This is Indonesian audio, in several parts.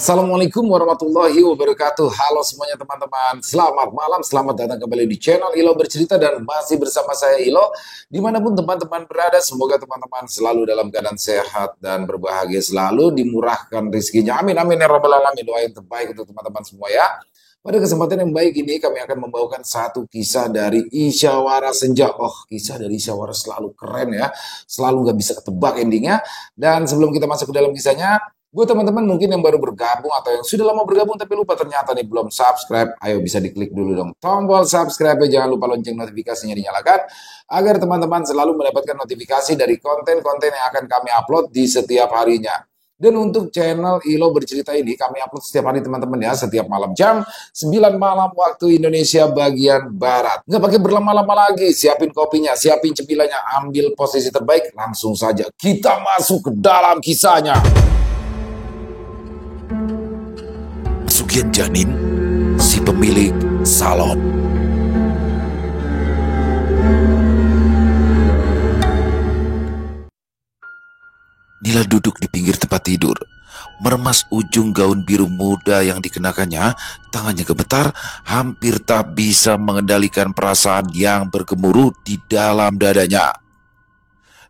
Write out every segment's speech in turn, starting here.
Assalamualaikum warahmatullahi wabarakatuh. Halo semuanya teman-teman. Selamat malam, selamat datang kembali di channel Ilo Bercerita dan masih bersama saya Ilo. Dimanapun teman-teman berada, semoga teman-teman selalu dalam keadaan sehat dan berbahagia selalu, dimurahkan rezekinya. Amin, amin ya rabbal alamin. Doa yang terbaik untuk teman-teman semua ya. Pada kesempatan yang baik ini kami akan membawakan satu kisah dari Isyawara Senja. Oh, kisah dari Isyawara selalu keren ya. Selalu nggak bisa ketebak endingnya. Dan sebelum kita masuk ke dalam kisahnya, buat teman-teman mungkin yang baru bergabung atau yang sudah lama bergabung tapi lupa ternyata nih belum subscribe, ayo bisa diklik dulu dong tombol subscribe ya, jangan lupa lonceng notifikasinya dinyalakan agar teman-teman selalu mendapatkan notifikasi dari konten-konten yang akan kami upload di setiap harinya. Dan untuk channel Ilo Bercerita ini kami upload setiap hari teman-teman ya, setiap malam jam 9 malam waktu Indonesia bagian Barat. Nggak pakai berlama-lama lagi, siapin kopinya, siapin cemilannya, ambil posisi terbaik, langsung saja kita masuk ke dalam kisahnya. Sugian Janin, si pemilik salon. Nila duduk di pinggir tempat tidur, meremas ujung gaun biru muda yang dikenakannya. Tangannya gemetar, hampir tak bisa mengendalikan perasaan yang bergemuruh di dalam dadanya.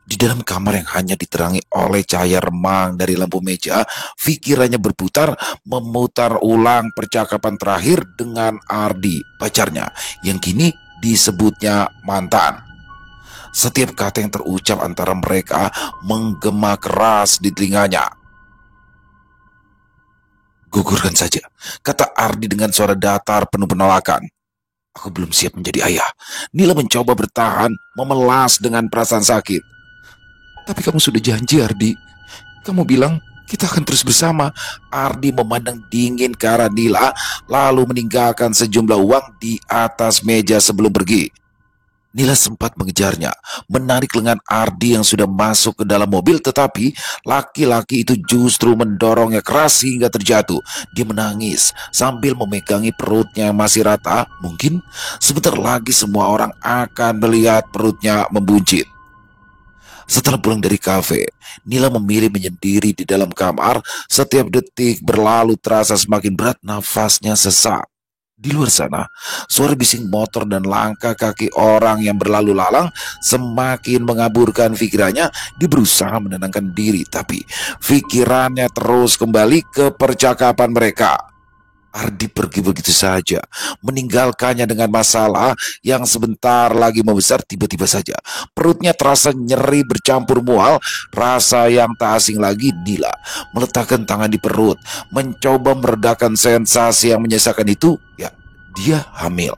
Di dalam kamar yang hanya diterangi oleh cahaya remang dari lampu meja, pikirannya berputar, memutar ulang percakapan terakhir dengan Ardi, pacarnya, yang kini disebutnya mantan. Setiap kata yang terucap antara mereka menggema keras di telinganya. "Gugurkan saja," kata Ardi dengan suara datar penuh penolakan. "Aku belum siap menjadi ayah." Nila mencoba bertahan, memelas dengan perasaan sakit. "Tapi kamu sudah janji, Ardi. Kamu bilang kita akan terus bersama." Ardi memandang dingin ke arah Nila, lalu meninggalkan sejumlah uang di atas meja sebelum pergi. Nila sempat mengejarnya, menarik lengan Ardi yang sudah masuk ke dalam mobil, tetapi laki-laki itu justru mendorongnya keras hingga terjatuh. Dia menangis sambil memegangi perutnya yang masih rata. Mungkin sebentar lagi semua orang akan melihat perutnya membuncit. Setelah pulang dari kafe, Nila memilih menyendiri di dalam kamar. Setiap detik berlalu terasa semakin berat, nafasnya sesak. Di luar sana, suara bising motor dan langkah kaki orang yang berlalu lalang semakin mengaburkan pikirannya. Dia berusaha menenangkan diri, tapi pikirannya terus kembali ke percakapan mereka. Ardi pergi begitu saja, meninggalkannya dengan masalah yang sebentar lagi membesar. Tiba-tiba saja perutnya terasa nyeri bercampur mual, rasa yang tak asing lagi. Nila meletakkan tangan di perut, mencoba meredakan sensasi yang menyesakan itu. Ya, dia hamil.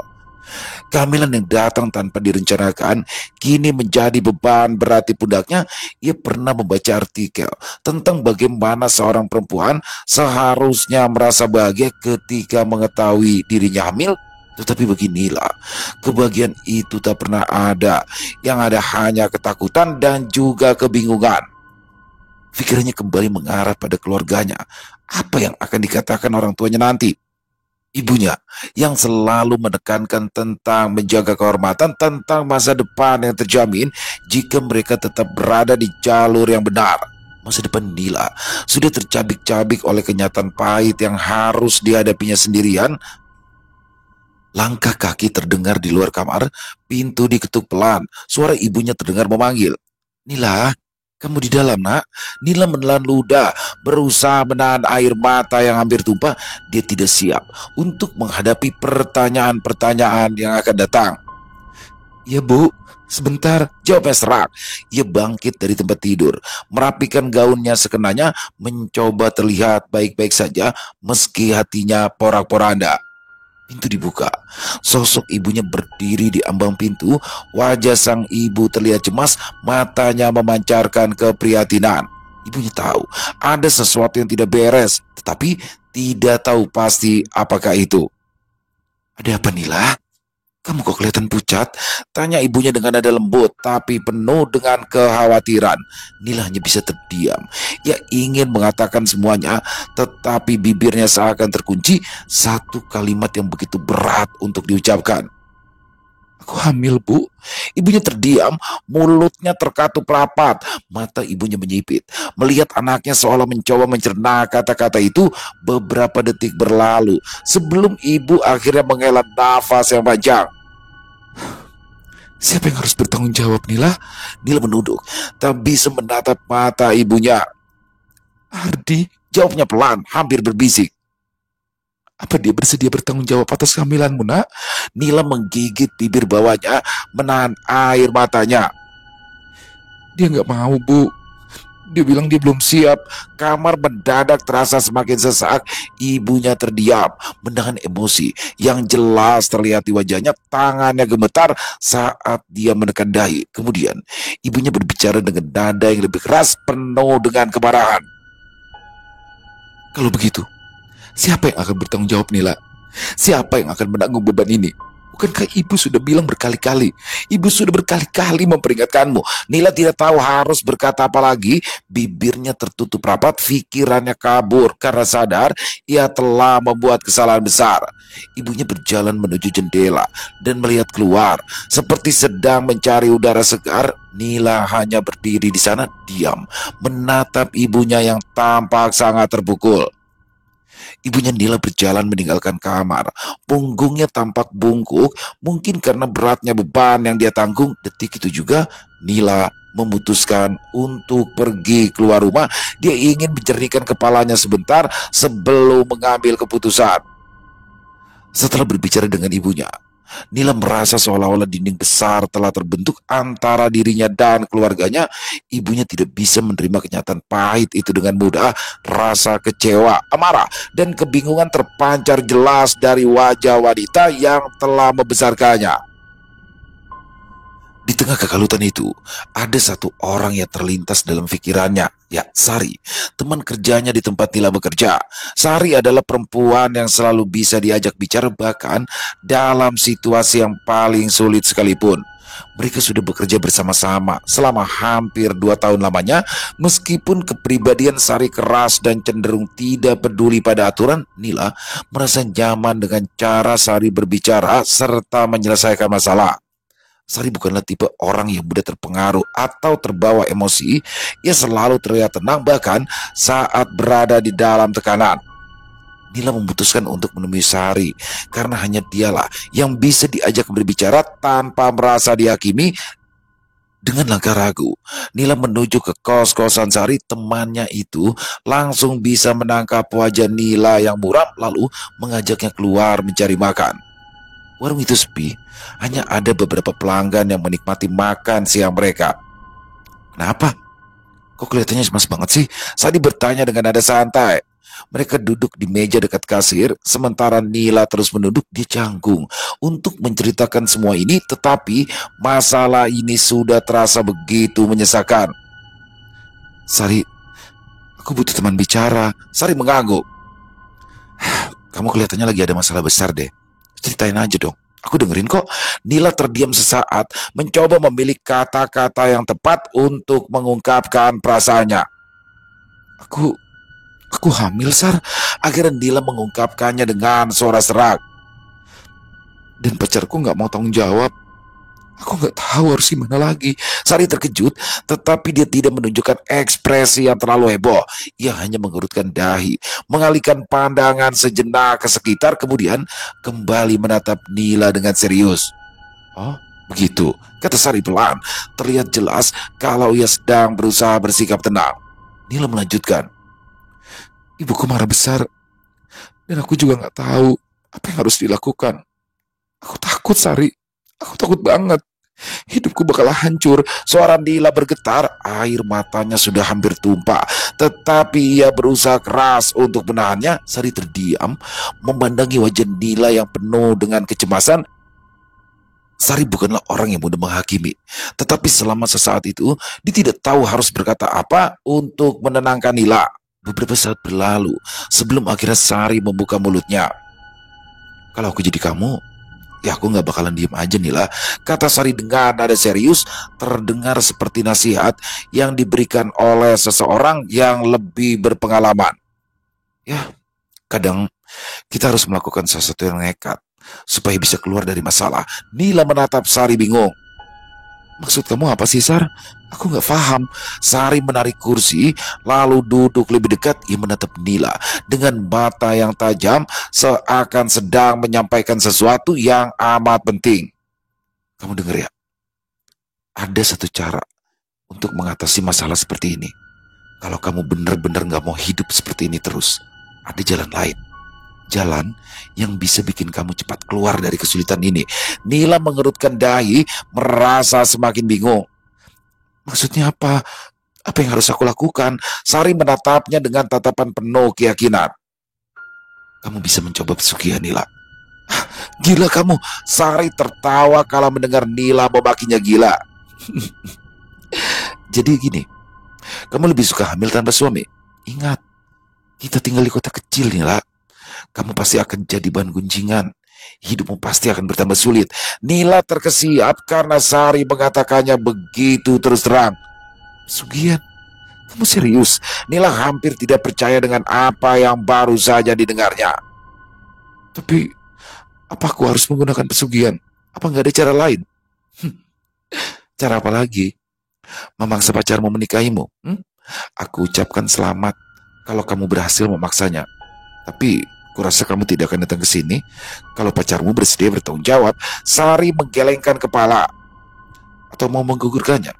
Kehamilan yang datang tanpa direncanakan kini menjadi beban berat di pundaknya. Ia pernah membaca artikel tentang bagaimana seorang perempuan seharusnya merasa bahagia ketika mengetahui dirinya hamil. Tetapi beginilah, kebahagiaan itu tak pernah ada. Yang ada hanya ketakutan dan juga kebingungan. Pikirannya kembali mengarah pada keluarganya. Apa yang akan dikatakan orang tuanya nanti? Ibunya yang selalu menekankan tentang menjaga kehormatan, tentang masa depan yang terjamin jika mereka tetap berada di jalur yang benar. Masa depan Nila sudah tercabik-cabik oleh kenyataan pahit yang harus dihadapinya sendirian. Langkah kaki terdengar di luar kamar, pintu diketuk pelan, suara ibunya terdengar memanggil. "Nila, kamu di dalam, nak?" Nila menelan ludah, berusaha menahan air mata yang hampir tumpah. Dia tidak siap untuk menghadapi pertanyaan-pertanyaan yang akan datang. "Ya, Bu, sebentar," jawabnya serak. Ia bangkit dari tempat tidur, merapikan gaunnya sekenanya, mencoba terlihat baik-baik saja meski hatinya porak-poranda. Pintu dibuka. Sosok ibunya berdiri di ambang pintu. Wajah sang ibu terlihat cemas, matanya memancarkan keprihatinan. Ibunya tahu ada sesuatu yang tidak beres, tetapi tidak tahu pasti apakah itu. "Ada apa, Nila? Kamu kok kelihatan pucat?" tanya ibunya dengan nada lembut tapi penuh dengan kekhawatiran. Nila hanya bisa terdiam. Ia ingin mengatakan semuanya, tetapi bibirnya seakan terkunci. Satu kalimat yang begitu berat untuk diucapkan. "Aku hamil, Bu." Ibunya terdiam, mulutnya terkatup rapat, mata ibunya menyipit. Melihat anaknya seolah mencoba mencerna kata-kata itu, beberapa detik berlalu sebelum ibu akhirnya menghela nafas yang panjang. Siapa yang harus bertanggung jawab, Nila? Nila menunduk, tak bisa menatap mata ibunya. Ardi, jawabnya pelan, hampir berbisik. Apa dia bersedia bertanggung jawab atas kehamilanmu, nak? Nila menggigit bibir bawahnya, menahan air matanya. Dia nggak mau, Bu. Dia bilang dia belum siap. Kamar mendadak terasa semakin sesak. Ibunya terdiam, menahan emosi yang jelas terlihat di wajahnya. Tangannya gemetar saat dia menekan dahi. Kemudian, ibunya berbicara dengan nada yang lebih keras, penuh dengan kemarahan. Kalau begitu, siapa yang akan bertanggung jawab, Nila? Siapa yang akan menanggung beban ini? Bukankah ibu sudah bilang berkali-kali? Ibu sudah berkali-kali memperingatkanmu. Nila tidak tahu harus berkata apa lagi. Bibirnya tertutup rapat, pikirannya kabur karena sadar ia telah membuat kesalahan besar. Ibunya berjalan menuju jendela dan melihat keluar. Seperti sedang mencari udara segar, Nila hanya berdiri di sana diam, menatap ibunya yang tampak sangat terpukul. Ibunya Nila berjalan meninggalkan kamar. Punggungnya tampak bungkuk, mungkin karena beratnya beban yang dia tanggung. Detik itu juga Nila memutuskan untuk pergi keluar rumah. Dia ingin menjernihkan kepalanya sebentar sebelum mengambil keputusan. Setelah berbicara dengan ibunya, Nila merasa seolah-olah dinding besar telah terbentuk antara dirinya dan keluarganya. Ibunya tidak bisa menerima kenyataan pahit itu dengan mudah. Rasa kecewa, amarah, dan kebingungan terpancar jelas dari wajah wanita yang telah membesarkannya. Di tengah kekalutan itu, ada satu orang yang terlintas dalam pikirannya. Ya, Sari, teman kerjanya di tempat Nila bekerja. Sari adalah perempuan yang selalu bisa diajak bicara bahkan dalam situasi yang paling sulit sekalipun. Mereka sudah bekerja bersama-sama selama hampir 2 tahun lamanya. Meskipun kepribadian Sari keras dan cenderung tidak peduli pada aturan, Nila merasa nyaman dengan cara Sari berbicara serta menyelesaikan masalah. Sari bukanlah tipe orang yang mudah terpengaruh atau terbawa emosi. Ia selalu terlihat tenang bahkan saat berada di dalam tekanan. Nila memutuskan untuk menemui Sari karena hanya dialah yang bisa diajak berbicara tanpa merasa dihakimi. Dengan langkah ragu, Nila menuju ke kos-kosan Sari. Temannya itu langsung bisa menangkap wajah Nila yang muram lalu mengajaknya keluar mencari makan. Warung itu sepi, hanya ada beberapa pelanggan yang menikmati makan siang mereka. Kenapa? Kok kelihatannya cemas banget sih? Sadi bertanya dengan nada santai. Mereka duduk di meja dekat kasir, sementara Nila terus menunduk. Dia canggung untuk menceritakan semua ini, tetapi masalah ini sudah terasa begitu menyesakan. Sari, aku butuh teman bicara. Sari mengangguk. Kamu kelihatannya lagi ada masalah besar deh. Ceritain aja dong. Aku dengerin kok. Nila terdiam sesaat, mencoba memilih kata-kata yang tepat untuk mengungkapkan perasaannya. Aku hamil, Sar. Akhirnya Nila mengungkapkannya dengan suara serak. Dan pacarku gak mau tanggung jawab. Aku gak tahu harus gimana lagi. Sari terkejut, tetapi dia tidak menunjukkan ekspresi yang terlalu heboh. Ia hanya mengerutkan dahi, mengalihkan pandangan sejenak ke sekitar, kemudian kembali menatap Nila dengan serius. Oh, begitu, kata Sari pelan. Terlihat jelas kalau ia sedang berusaha bersikap tenang. Nila melanjutkan. Ibuku marah besar, dan aku juga gak tahu apa yang harus dilakukan. Aku takut, Sari. Aku takut banget. Hidupku bakal hancur. Suara Nila bergetar. Air matanya sudah hampir tumpah, tetapi ia berusaha keras untuk menahannya. Sari terdiam, memandangi wajah Nila yang penuh dengan kecemasan. Sari bukanlah orang yang mudah menghakimi, tetapi selama sesaat itu, dia tidak tahu harus berkata apa untuk menenangkan Nila. Beberapa saat berlalu sebelum akhirnya Sari membuka mulutnya. Kalau aku jadi kamu, ya aku gak bakalan diem aja Nila, kata Sari dengan nada serius, terdengar seperti nasihat yang diberikan oleh seseorang yang lebih berpengalaman. Ya, kadang kita harus melakukan sesuatu yang nekat supaya bisa keluar dari masalah. Nila menatap Sari bingung. Maksud kamu apa sih, Sar? Aku nggak paham. Sari menarik kursi, lalu duduk lebih dekat. Ia menatap Nila dengan mata yang tajam, seakan sedang menyampaikan sesuatu yang amat penting. Kamu dengar ya? Ada satu cara untuk mengatasi masalah seperti ini. Kalau kamu benar-benar nggak mau hidup seperti ini terus, ada jalan lain. Jalan yang bisa bikin kamu cepat keluar dari kesulitan ini. Nila mengerutkan dahi, merasa semakin bingung. Maksudnya apa? Apa yang harus aku lakukan? Sari menatapnya dengan tatapan penuh keyakinan. Kamu bisa mencoba pesugihan, Nila. Gila kamu. Sari tertawa kala mendengar Nila memakinya gila. Jadi gini, kamu lebih suka hamil tanpa suami? Ingat, kita tinggal di kota kecil, Nila. Kamu pasti akan jadi bahan gunjingan. Hidupmu pasti akan bertambah sulit. Nila terkesiap karena Sari mengatakannya begitu terus terang. Pesugihan? Kamu serius? Nila hampir tidak percaya dengan apa yang baru saja didengarnya. Tapi, apa aku harus menggunakan pesugihan? Apa nggak ada cara lain? Cara apa lagi? Memaksa pacarmu menikahimu? Aku ucapkan selamat kalau kamu berhasil memaksanya. Tapi kurasa kamu tidak akan datang ke sini kalau pacarmu bersedia bertanggung jawab. Sari menggelengkan kepala. Atau mau menggugurkannya?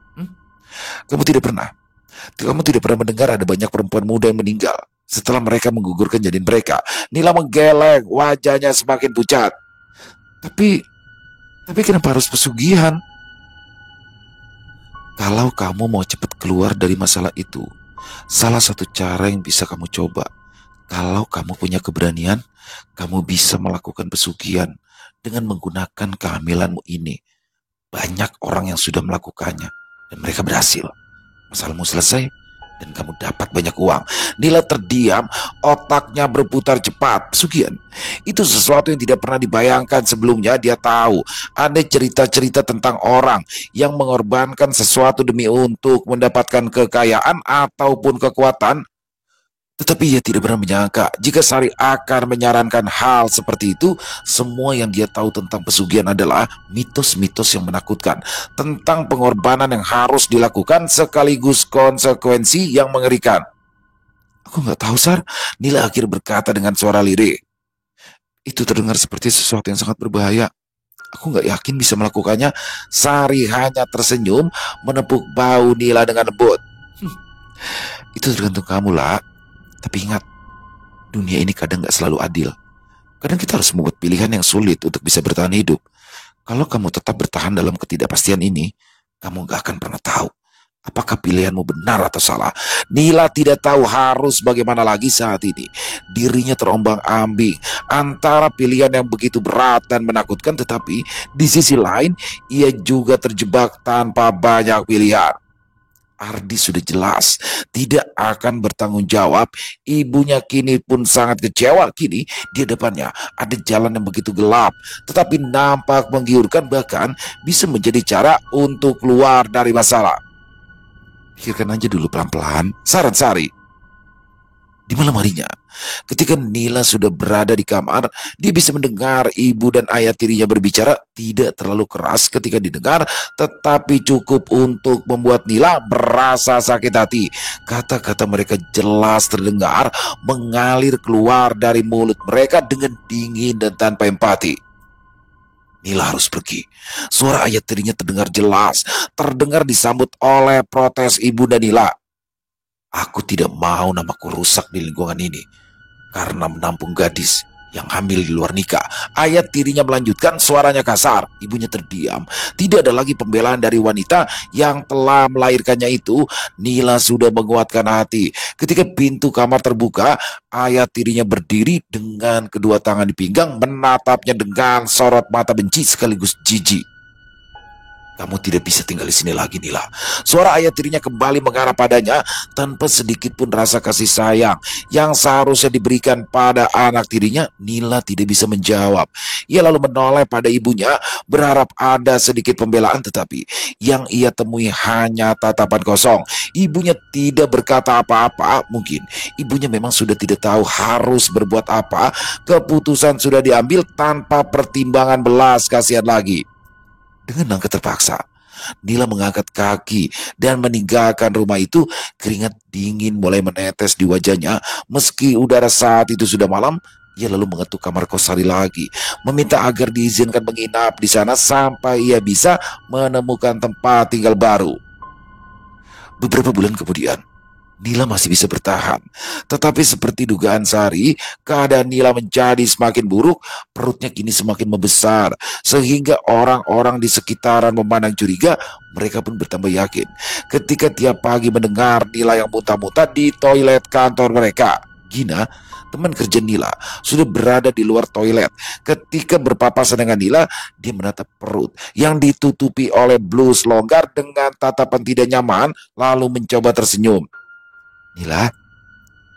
Kamu tidak pernah mendengar ada banyak perempuan muda yang meninggal setelah mereka menggugurkan janin mereka. Nila menggeleng, wajahnya semakin pucat. Tapi kenapa harus pesugihan? Kalau kamu mau cepat keluar dari masalah itu, salah satu cara yang bisa kamu coba, kalau kamu punya keberanian, kamu bisa melakukan pesugihan dengan menggunakan kehamilanmu ini. Banyak orang yang sudah melakukannya dan mereka berhasil. Masalahmu selesai dan kamu dapat banyak uang. Nila terdiam, otaknya berputar cepat. Pesugihan itu sesuatu yang tidak pernah dibayangkan sebelumnya. Dia tahu ada cerita-cerita tentang orang yang mengorbankan sesuatu demi untuk mendapatkan kekayaan ataupun kekuatan. Tetapi ia tidak pernah menyangka jika Sari akan menyarankan hal seperti itu. Semua yang dia tahu tentang pesugihan adalah mitos-mitos yang menakutkan, tentang pengorbanan yang harus dilakukan sekaligus konsekuensi yang mengerikan. Aku nggak tahu, Sar. Nila akhir berkata dengan suara lirih. Itu terdengar seperti sesuatu yang sangat berbahaya. Aku nggak yakin bisa melakukannya. Sari hanya tersenyum, menepuk bahu Nila dengan lembut. Itu tergantung kamu lah. Tapi ingat, dunia ini kadang gak selalu adil. Kadang kita harus membuat pilihan yang sulit untuk bisa bertahan hidup. Kalau kamu tetap bertahan dalam ketidakpastian ini, kamu gak akan pernah tahu apakah pilihanmu benar atau salah. Nila tidak tahu harus bagaimana lagi saat ini. Dirinya terombang-ambing antara pilihan yang begitu berat dan menakutkan, tetapi di sisi lain ia juga terjebak tanpa banyak pilihan. Ardi sudah jelas tidak akan bertanggung jawab. Ibunya kini pun sangat kecewa. Kini di depannya ada jalan yang begitu gelap, tetapi nampak menggiurkan, bahkan bisa menjadi cara untuk keluar dari masalah. Pikirkan aja dulu pelan-pelan, saran Sari. Di malam harinya, ketika Nila sudah berada di kamar, dia bisa mendengar ibu dan ayah tirinya berbicara. Tidak terlalu keras ketika didengar, tetapi cukup untuk membuat Nila merasa sakit hati. Kata-kata mereka jelas terdengar, mengalir keluar dari mulut mereka dengan dingin dan tanpa empati. Nila harus pergi. Suara ayah tirinya terdengar jelas, terdengar disambut oleh protes ibu dan Nila. Aku tidak mau namaku rusak di lingkungan ini karena menampung gadis yang hamil di luar nikah. Ayah tirinya melanjutkan, suaranya kasar. Ibunya terdiam. Tidak ada lagi pembelaan dari wanita yang telah melahirkannya itu. Nila sudah menguatkan hati. Ketika pintu kamar terbuka, ayah tirinya berdiri dengan kedua tangan di pinggang, menatapnya dengan sorot mata benci sekaligus jijik. Kamu tidak bisa tinggal di sini lagi, Nila. Suara ayah tirinya kembali mengarah padanya tanpa sedikit pun rasa kasih sayang yang seharusnya diberikan pada anak tirinya. Nila tidak bisa menjawab. Ia lalu menoleh pada ibunya, berharap ada sedikit pembelaan, tetapi yang ia temui hanya tatapan kosong. Ibunya tidak berkata apa-apa. Mungkin ibunya memang sudah tidak tahu harus berbuat apa. Keputusan sudah diambil tanpa pertimbangan belas kasihan lagi. Dengan langkah terpaksa, Nila mengangkat kaki dan meninggalkan rumah itu. Keringat dingin mulai menetes di wajahnya. Meski udara saat itu sudah malam, ia lalu mengetuk kamar kos Sari lagi, meminta agar diizinkan menginap di sana sampai ia bisa menemukan tempat tinggal baru. Beberapa bulan kemudian, Nila masih bisa bertahan. Tetapi seperti dugaan Sari, keadaan Nila menjadi semakin buruk. Perutnya kini semakin membesar, sehingga orang-orang di sekitaran memandang curiga. Mereka pun bertambah yakin ketika tiap pagi mendengar Nila yang muntah-muntah di toilet kantor mereka. Gina, teman kerja Nila, sudah berada di luar toilet. Ketika berpapasan dengan Nila, dia menatap perut yang ditutupi oleh blus longgar dengan tatapan tidak nyaman, lalu mencoba tersenyum. "Nila,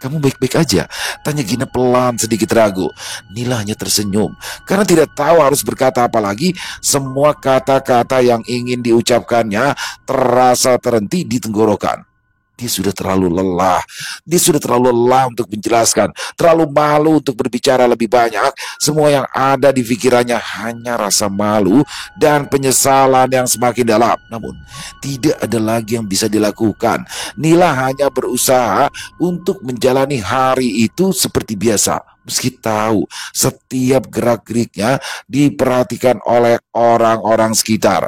kamu baik-baik aja?" tanya Gina pelan, sedikit ragu. Nila hanya tersenyum karena tidak tahu harus berkata apa lagi. Semua kata-kata yang ingin diucapkannya terasa terhenti di tenggorokan. Dia sudah terlalu lelah. Dia sudah terlalu lelah untuk menjelaskan, terlalu malu untuk berbicara lebih banyak. Semua yang ada di pikirannya hanya rasa malu dan penyesalan yang semakin dalam. Namun, tidak ada lagi yang bisa dilakukan. Nila hanya berusaha untuk menjalani hari itu seperti biasa, meski tahu setiap gerak-geriknya diperhatikan oleh orang-orang sekitar.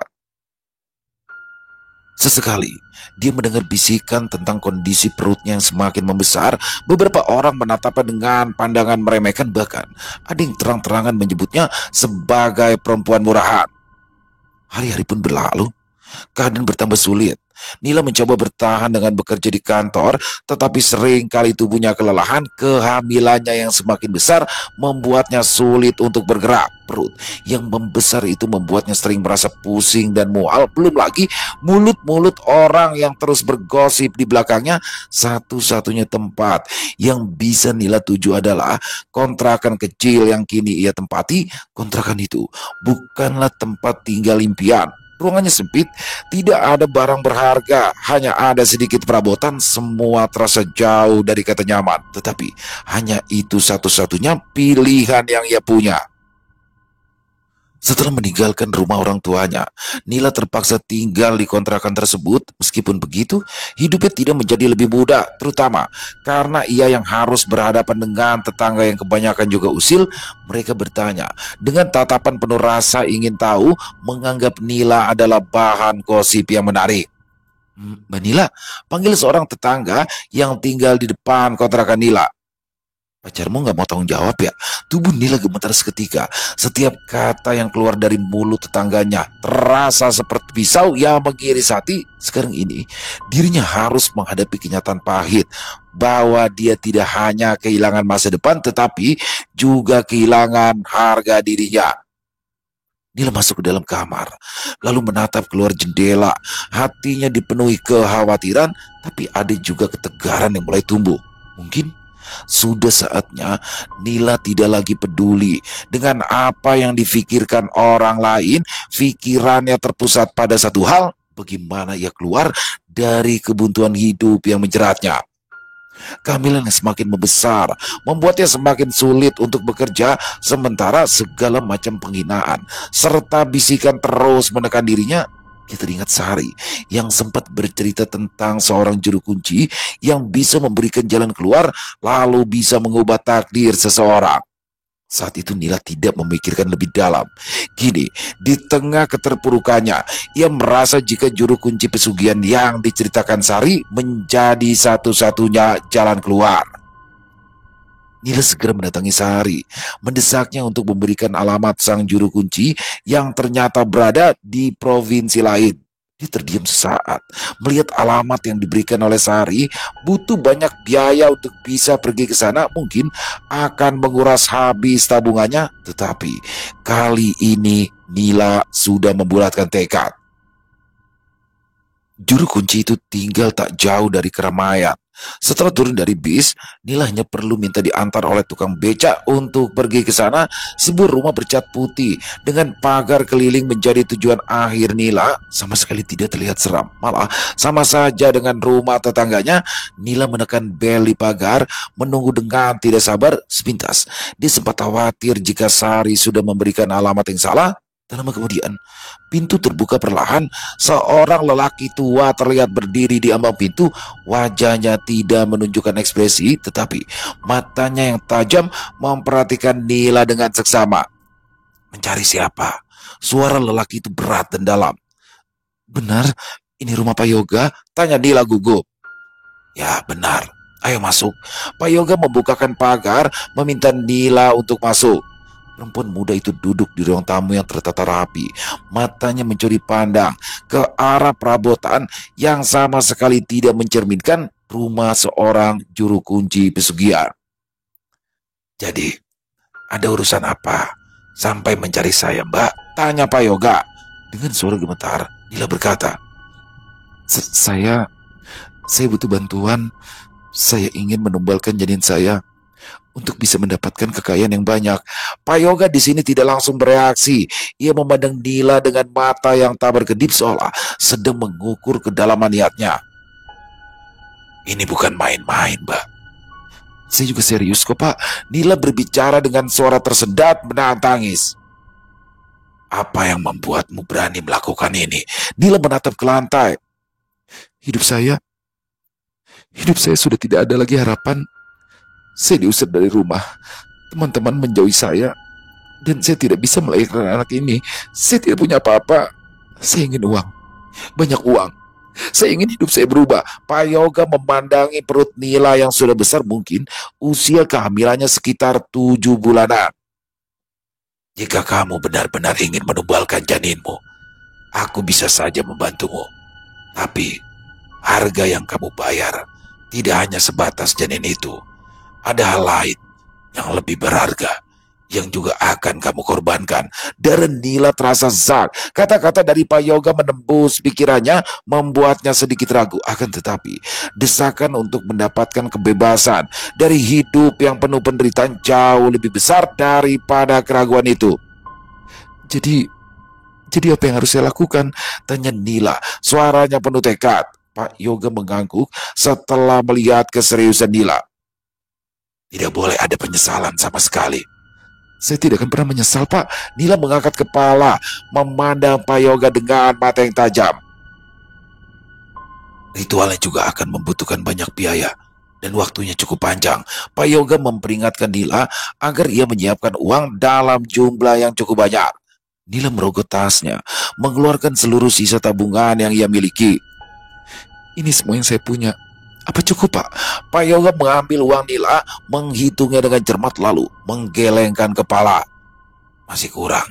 Sesekali, dia mendengar bisikan tentang kondisi perutnya yang semakin membesar. Beberapa orang menatapnya dengan pandangan meremehkan, bahkan ada yang terang-terangan menyebutnya sebagai perempuan murahan. Hari-hari pun berlalu. Keadaan bertambah sulit. Nila mencoba bertahan dengan bekerja di kantor, tetapi sering kali tubuhnya kelelahan. Kehamilannya yang semakin besar membuatnya sulit untuk bergerak. Perut yang membesar itu membuatnya sering merasa pusing dan mual. Belum lagi mulut-mulut orang yang terus bergosip di belakangnya. Satu-satunya tempat yang bisa Nila tuju adalah kontrakan kecil yang kini ia tempati. Kontrakan itu bukanlah tempat tinggal impian. Ruangannya sempit, tidak ada barang berharga, hanya ada sedikit perabotan. Semua terasa jauh dari kata nyaman, tetapi hanya itu satu-satunya pilihan yang ia punya. Setelah meninggalkan rumah orang tuanya, Nila terpaksa tinggal di kontrakan tersebut. Meskipun begitu, hidupnya tidak menjadi lebih mudah, terutama karena ia yang harus berhadapan dengan tetangga yang kebanyakan juga usil. Mereka bertanya dengan tatapan penuh rasa ingin tahu, menganggap Nila adalah bahan gosip yang menarik. "Mbak Nila," panggil seorang tetangga yang tinggal di depan kontrakan Nila. "Pacarmu nggak mau tanggung jawab ya?" Tubuh Nila gemetar seketika. Setiap kata yang keluar dari mulut tetangganya terasa seperti pisau yang mengiris hati. Sekarang ini, dirinya harus menghadapi kenyataan pahit bahwa dia tidak hanya kehilangan masa depan, tetapi juga kehilangan harga dirinya. Nila masuk ke dalam kamar, lalu menatap keluar jendela. Hatinya dipenuhi kekhawatiran, tapi ada juga ketegaran yang mulai tumbuh. Mungkin sudah saatnya Nila tidak lagi peduli dengan apa yang difikirkan orang lain. Pikirannya terpusat pada satu hal: bagaimana ia keluar dari kebuntuan hidup yang menjeratnya. Kehamilan yang semakin membesar membuatnya semakin sulit untuk bekerja, sementara segala macam penghinaan serta bisikan terus menekan dirinya. Dia teringat Sari yang sempat bercerita tentang seorang juru kunci yang bisa memberikan jalan keluar, lalu bisa mengubah takdir seseorang. Saat itu Nila tidak memikirkan lebih dalam. Kini, di tengah keterpurukannya, ia merasa jika juru kunci pesugihan yang diceritakan Sari menjadi satu-satunya jalan keluar. Nila segera mendatangi Sari, mendesaknya untuk memberikan alamat sang juru kunci yang ternyata berada di provinsi lain. Dia terdiam sesaat, melihat alamat yang diberikan oleh Sari. Butuh banyak biaya untuk bisa pergi ke sana, mungkin akan menguras habis tabungannya. Tetapi kali ini Nila sudah membulatkan tekad. Juru kunci itu tinggal tak jauh dari keramaian. Setelah turun dari bis, Nila hanya perlu minta diantar oleh tukang becak untuk pergi ke sana. Sebuah rumah bercat putih dengan pagar keliling menjadi tujuan akhir Nila. Sama sekali tidak terlihat seram, malah sama saja dengan rumah tetangganya. Nila menekan bel di pagar, menunggu dengan tidak sabar. Sepintas dia sempat khawatir jika Sari sudah memberikan alamat yang salah. Tak lama kemudian, pintu terbuka perlahan. Seorang lelaki tua terlihat berdiri di ambang pintu. Wajahnya tidak menunjukkan ekspresi, tetapi matanya yang tajam memperhatikan Nila dengan seksama. Mencari siapa? Suara lelaki itu berat dan dalam. Benar, ini rumah Pak Yoga? Tanya Nila gugup. Ya, benar. Ayo masuk. Pak Yoga membukakan pagar, meminta Nila untuk masuk. Perempuan muda itu duduk di ruang tamu yang tertata rapi. Matanya mencuri pandang ke arah perabotan yang sama sekali tidak mencerminkan rumah seorang juru kunci pesugihan. Jadi, ada urusan apa? Sampai mencari saya, Mbak? Tanya Pak Yoga. Dengan suara gemetar, Nila berkata, Saya butuh bantuan. Saya ingin menumbalkan janin saya untuk bisa mendapatkan kekayaan yang banyak. Pak Yoga di sini tidak langsung bereaksi. Ia memandang Nila dengan mata yang tak berkedip seolah sedang mengukur kedalaman niatnya. Ini bukan main-main, Mbak. Saya juga serius kok, Pak. Nila berbicara dengan suara tersendat menahan tangis. Apa yang membuatmu berani melakukan ini? Nila menatap ke lantai. Hidup saya sudah tidak ada lagi harapan. Saya diusir dari rumah. Teman-teman menjauhi saya. Dan saya tidak bisa melahirkan anak ini. Saya tidak punya apa-apa. Saya ingin uang. Banyak uang. Saya ingin hidup saya berubah. Pak Yoga memandangi perut Nila yang sudah besar, mungkin usia kehamilannya sekitar 7 bulanan. Jika kamu benar-benar ingin menumbalkan janinmu, aku bisa saja membantumu. Tapi harga yang kamu bayar tidak hanya sebatas janin itu. Ada hal lain yang lebih berharga yang juga akan kamu korbankan. Darah Nila terasa zak. Kata-kata dari Pak Yoga menembus pikirannya, membuatnya sedikit ragu. Akan tetapi, desakan untuk mendapatkan kebebasan dari hidup yang penuh penderitaan jauh lebih besar daripada keraguan itu. Jadi apa yang harus saya lakukan? Tanya Nila, suaranya penuh tekad. Pak Yoga mengangguk setelah melihat keseriusan Nila. Tidak boleh ada penyesalan sama sekali. Saya tidak akan pernah menyesal, Pak. Nila mengangkat kepala, memandang Pak Yoga dengan mata yang tajam. Ritualnya juga akan membutuhkan banyak biaya dan waktunya cukup panjang. Pak Yoga memperingatkan Nila agar ia menyiapkan uang dalam jumlah yang cukup banyak. Nila merogoh tasnya, mengeluarkan seluruh sisa tabungan yang ia miliki. Ini semua yang saya punya. Apa cukup, Pak? Pak Yoga mengambil uang Nila, menghitungnya dengan cermat lalu menggelengkan kepala. Masih kurang.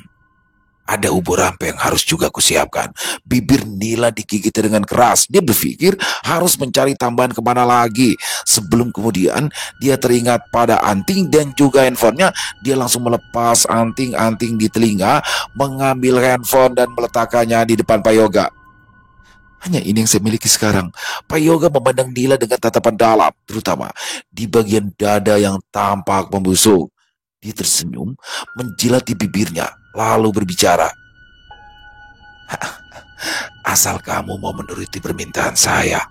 Ada ubur rampe yang harus juga kusiapkan. Bibir Nila digigit dengan keras. Dia berpikir harus mencari tambahan kemana lagi. Sebelum kemudian dia teringat pada anting dan juga handphonenya. Dia langsung melepas anting-anting di telinga, mengambil handphone dan meletakkannya di depan Pak Yoga. Hanya ini yang saya miliki sekarang. Pak Yoga memandang Nila dengan tatapan dalam, terutama di bagian dada yang tampak membusuk. Dia tersenyum, menjilati bibirnya, lalu berbicara. Asal kamu mau menuruti permintaan saya,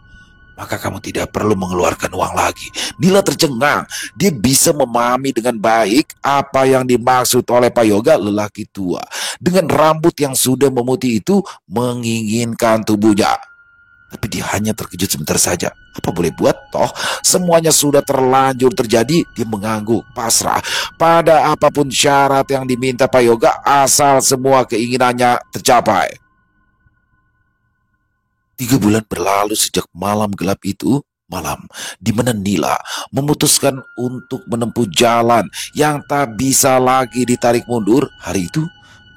maka kamu tidak perlu mengeluarkan uang lagi. Nila tercengang. Dia bisa memahami dengan baik apa yang dimaksud oleh Pak Yoga. Lelaki tua dengan rambut yang sudah memutih itu menginginkan tubuhnya. Tapi dia hanya terkejut sebentar saja. Apa boleh buat, toh semuanya sudah terlanjur terjadi. Dia mengangguk pasrah pada apapun syarat yang diminta Pak Yoga, asal semua keinginannya tercapai. 3 bulan berlalu sejak malam gelap itu, malam di mana Nila memutuskan untuk menempuh jalan yang tak bisa lagi ditarik mundur. Hari itu,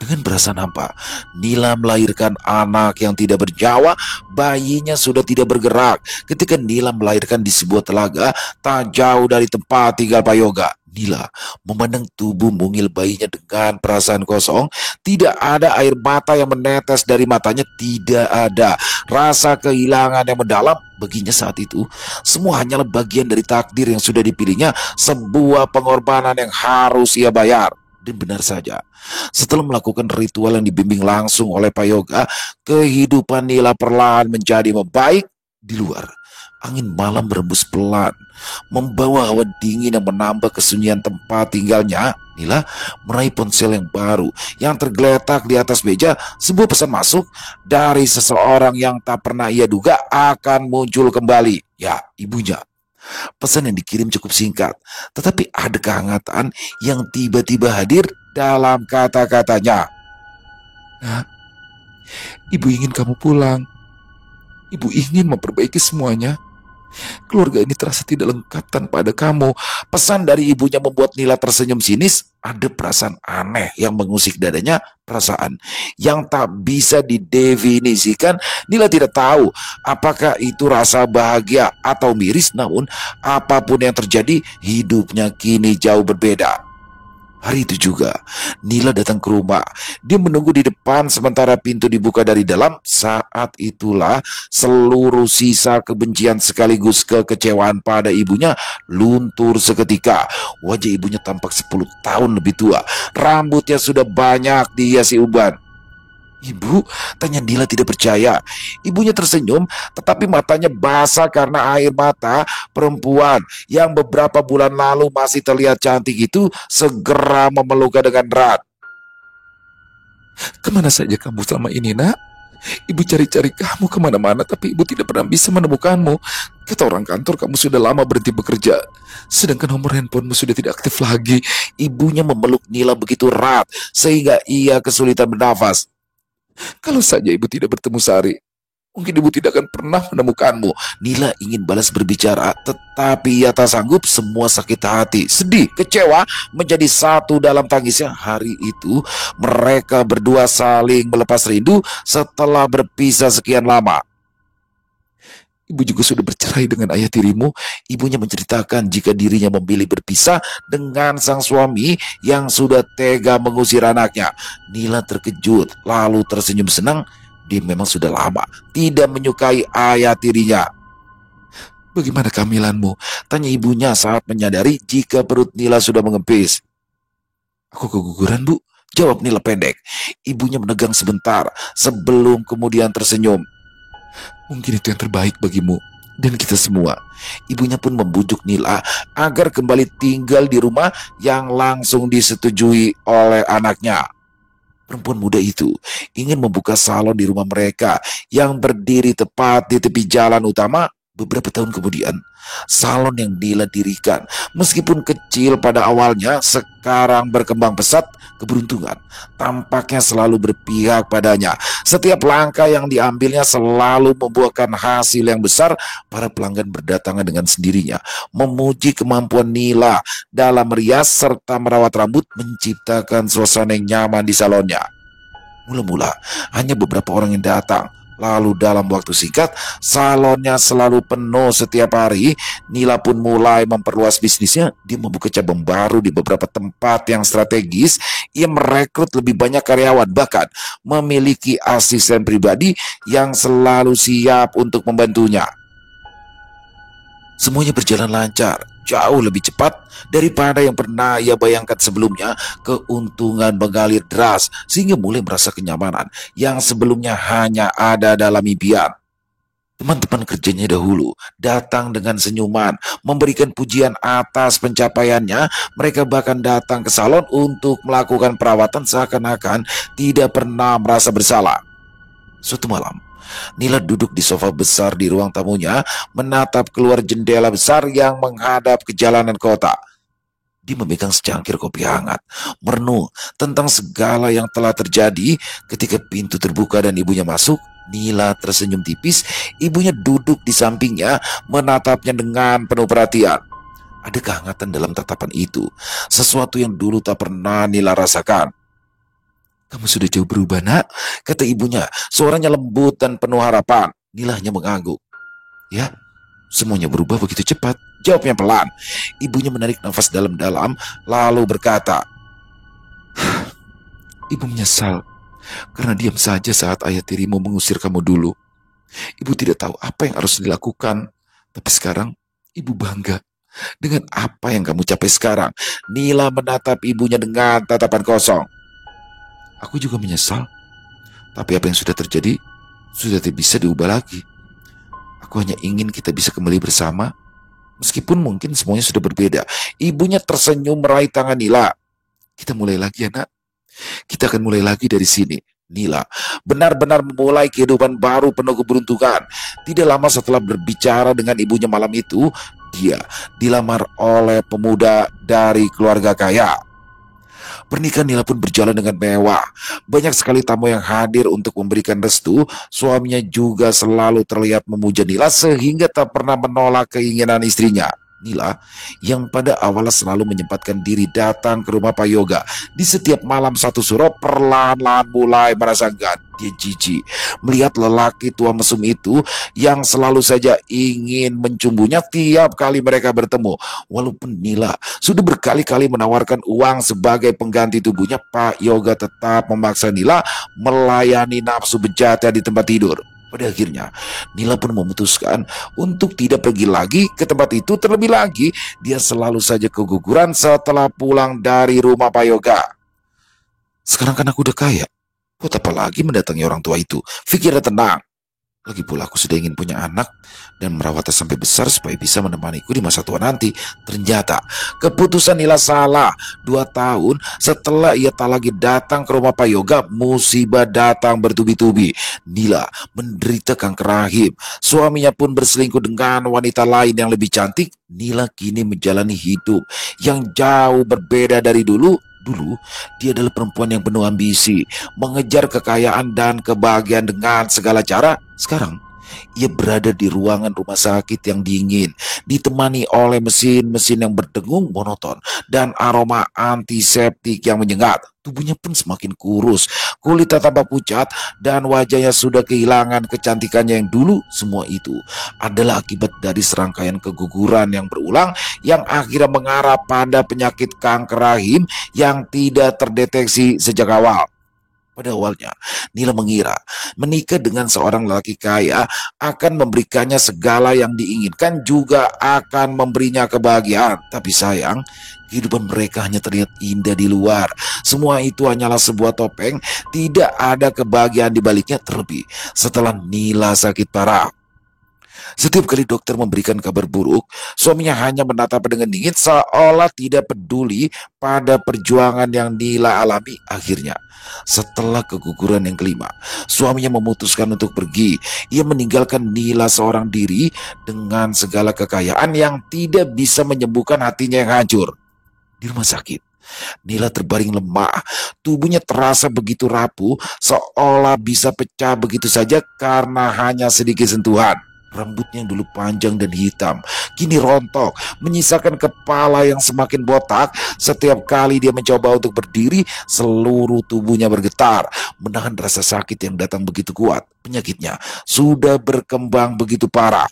dengan perasaan hampa, Nila melahirkan anak yang tidak bernyawa. Bayinya sudah tidak bergerak. Ketika Nila melahirkan di sebuah telaga tak jauh dari tempat tinggal Pak Yoga, Nila memandang tubuh mungil bayinya dengan perasaan kosong. Tidak ada air mata yang menetes dari matanya. Tidak ada rasa kehilangan yang mendalam. Baginya saat itu, semua hanyalah bagian dari takdir yang sudah dipilihnya. Sebuah pengorbanan yang harus ia bayar. Dan benar saja, setelah melakukan ritual yang dibimbing langsung oleh Pak Yoga, kehidupan Nila perlahan menjadi membaik Di luar, angin malam berembus pelan, membawa hawa dingin yang menambah kesunyian tempat tinggalnya. Nila meraih ponsel yang baru yang tergeletak di atas meja. Sebuah pesan masuk dari seseorang yang tak pernah ia duga akan muncul kembali. Ya, ibunya. Pesan yang dikirim cukup singkat, tetapi ada kehangatan yang tiba-tiba hadir dalam kata-katanya. Nah, ibu ingin kamu pulang. Ibu ingin memperbaiki semuanya. Keluarga ini terasa tidak lengkap tanpa ada kamu. Pesan dari ibunya membuat Nila tersenyum sinis. Ada perasaan aneh yang mengusik dadanya. Perasaan yang tak bisa didefinisikan. Nila tidak tahu apakah itu rasa bahagia atau miris. Namun apapun yang terjadi, hidupnya kini jauh berbeda. Hari itu juga, Nila datang ke rumah. Dia menunggu di depan sementara pintu dibuka dari dalam. Saat itulah seluruh sisa kebencian sekaligus kekecewaan pada ibunya luntur seketika. Wajah ibunya tampak 10 tahun lebih tua. Rambutnya sudah banyak dihiasi uban. Ibu, tanya Nila tidak percaya. Ibunya tersenyum, tetapi matanya basah karena air mata. Perempuan yang beberapa bulan lalu masih terlihat cantik itu segera memeluknya dengan erat. Kemana saja kamu selama ini, nak? Ibu cari-cari kamu kemana-mana, tapi ibu tidak pernah bisa menemukanmu. Kata orang kantor, kamu sudah lama berhenti bekerja. Sedangkan nomor handphonemu sudah tidak aktif lagi. Ibunya memeluk Nila begitu erat, sehingga ia kesulitan bernafas. Kalau saja ibu tidak bertemu Sari, mungkin ibu tidak akan pernah menemukanmu. Nila ingin balas berbicara, tetapi ia tak sanggup. Semua sakit hati, sedih, kecewa menjadi satu dalam tangisnya. Hari itu mereka berdua saling melepas rindu setelah berpisah sekian lama. Ibu juga sudah bercerai dengan ayah tirimu. Ibunya menceritakan jika dirinya memilih berpisah dengan sang suami yang sudah tega mengusir anaknya. Nila terkejut, lalu tersenyum senang. Dia memang sudah lama tidak menyukai ayah tirinya. Bagaimana kehamilanmu? Tanya ibunya saat menyadari jika perut Nila sudah mengempis. Aku keguguran, Bu, jawab Nila pendek. Ibunya menegang sebentar sebelum kemudian tersenyum. Mungkin itu yang terbaik bagimu dan kita semua. Ibunya pun membujuk Nila agar kembali tinggal di rumah yang langsung disetujui oleh anaknya. Perempuan muda itu ingin membuka salon di rumah mereka yang berdiri tepat di tepi jalan utama. Beberapa tahun kemudian, salon yang Nila dirikan, meskipun kecil pada awalnya, sekarang berkembang pesat. Keberuntungan tampaknya selalu berpihak padanya. Setiap langkah yang diambilnya selalu membuahkan hasil yang besar. Para pelanggan berdatangan dengan sendirinya, memuji kemampuan Nila dalam merias serta merawat rambut, menciptakan suasana yang nyaman di salonnya. Mula-mula hanya beberapa orang yang datang. Lalu dalam waktu singkat, salonnya selalu penuh setiap hari. Nila pun mulai memperluas bisnisnya. Dia membuka cabang baru di beberapa tempat yang strategis. Ia merekrut lebih banyak karyawan, bahkan memiliki asisten pribadi yang selalu siap untuk membantunya. Semuanya berjalan lancar, jauh lebih cepat daripada yang pernah ia bayangkan sebelumnya. Keuntungan mengalir deras sehingga mulai merasa kenyamanan yang sebelumnya hanya ada dalam impian. Teman-teman kerjanya dahulu datang dengan senyuman, memberikan pujian atas pencapaiannya. Mereka bahkan datang ke salon untuk melakukan perawatan seakan-akan tidak pernah merasa bersalah. Suatu malam, Nila duduk di sofa besar di ruang tamunya, menatap keluar jendela besar yang menghadap ke jalanan kota. Dia memegang secangkir kopi hangat, merenung tentang segala yang telah terjadi. Ketika pintu terbuka dan ibunya masuk, Nila tersenyum tipis. Ibunya duduk di sampingnya, menatapnya dengan penuh perhatian. Ada kehangatan dalam tatapan itu, sesuatu yang dulu tak pernah Nila rasakan. Kamu sudah jauh berubah, nak, kata ibunya. Suaranya lembut dan penuh harapan. Nila hanya mengangguk. Ya, semuanya berubah begitu cepat, jawabnya pelan. Ibunya menarik nafas dalam-dalam, lalu berkata, Ibu menyesal karena diam saja saat ayah tirimu mengusir kamu dulu. Ibu tidak tahu apa yang harus dilakukan. Tapi sekarang, ibu bangga dengan apa yang kamu capai sekarang. Nila menatap ibunya dengan tatapan kosong. Aku juga menyesal, tapi apa yang sudah terjadi sudah tidak bisa diubah lagi. Aku hanya ingin kita bisa kembali bersama, meskipun mungkin semuanya sudah berbeda. Ibunya tersenyum meraih tangan Nila. Kita mulai lagi ya nak. Kita akan mulai lagi dari sini. Nila benar-benar memulai kehidupan baru penuh keberuntungan. Tidak lama setelah berbicara dengan ibunya malam itu, dia dilamar oleh pemuda dari keluarga kaya. Pernikahan Nila pun berjalan dengan mewah. Banyak sekali tamu yang hadir untuk memberikan restu. Suaminya juga selalu terlihat memuja Nila sehingga tak pernah menolak keinginan istrinya. Nila yang pada awalnya selalu menyempatkan diri datang ke rumah Pak Yoga di setiap malam satu suro perlahan-lahan mulai merasa enggan. Dia jijik melihat lelaki tua mesum itu yang selalu saja ingin mencumbunya tiap kali mereka bertemu. Walaupun Nila sudah berkali-kali menawarkan uang sebagai pengganti tubuhnya, Pak Yoga tetap memaksa Nila melayani nafsu bejatnya di tempat tidur. Pada akhirnya, Nila pun memutuskan untuk tidak pergi lagi ke tempat itu. Terlebih lagi, dia selalu saja keguguran setelah pulang dari rumah Pak Yoga. Sekarang kan aku udah kaya, buat apa lagi mendatangi orang tua itu? Pikirnya tenang. Lagi pula aku sudah ingin punya anak dan merawatnya sampai besar supaya bisa menemaniku di masa tua nanti. Ternyata keputusan Nila salah. 2 tahun setelah ia tak lagi datang ke rumah Pak Yoga, musibah datang bertubi-tubi. Nila menderita kanker rahim. Suaminya pun berselingkuh dengan wanita lain yang lebih cantik. Nila kini menjalani hidup yang jauh berbeda dari dulu. Dulu, dia adalah perempuan yang penuh ambisi, mengejar kekayaan dan kebahagiaan dengan segala cara. Sekarang, ia berada di ruangan rumah sakit yang dingin, ditemani oleh mesin-mesin yang berdengung monoton dan aroma antiseptik yang menyengat. Tubuhnya pun semakin kurus, kulitnya tampak pucat, dan wajahnya sudah kehilangan kecantikannya yang dulu. Semua itu adalah akibat dari serangkaian keguguran yang berulang yang akhirnya mengarah pada penyakit kanker rahim yang tidak terdeteksi sejak awal. Pada awalnya, Nila mengira menikah dengan seorang lelaki kaya akan memberikannya segala yang diinginkan, juga akan memberinya kebahagiaan. Tapi sayang, kehidupan mereka hanya terlihat indah di luar. Semua itu hanyalah sebuah topeng, tidak ada kebahagiaan di baliknya. Terlebih setelah Nila sakit parah. Setiap kali dokter memberikan kabar buruk, suaminya hanya menatap dengan dingin seolah tidak peduli pada perjuangan yang Nila alami. Akhirnya, setelah keguguran yang kelima, suaminya memutuskan untuk pergi. Ia meninggalkan Nila seorang diri dengan segala kekayaan yang tidak bisa menyembuhkan hatinya yang hancur. Di rumah sakit, Nila terbaring lemah. Tubuhnya terasa begitu rapuh, seolah bisa pecah begitu saja karena hanya sedikit sentuhan. Rambutnya yang dulu panjang dan hitam kini rontok, menyisakan kepala yang semakin botak. Setiap kali dia mencoba untuk berdiri, seluruh tubuhnya bergetar, menahan rasa sakit yang datang begitu kuat. Penyakitnya sudah berkembang begitu parah.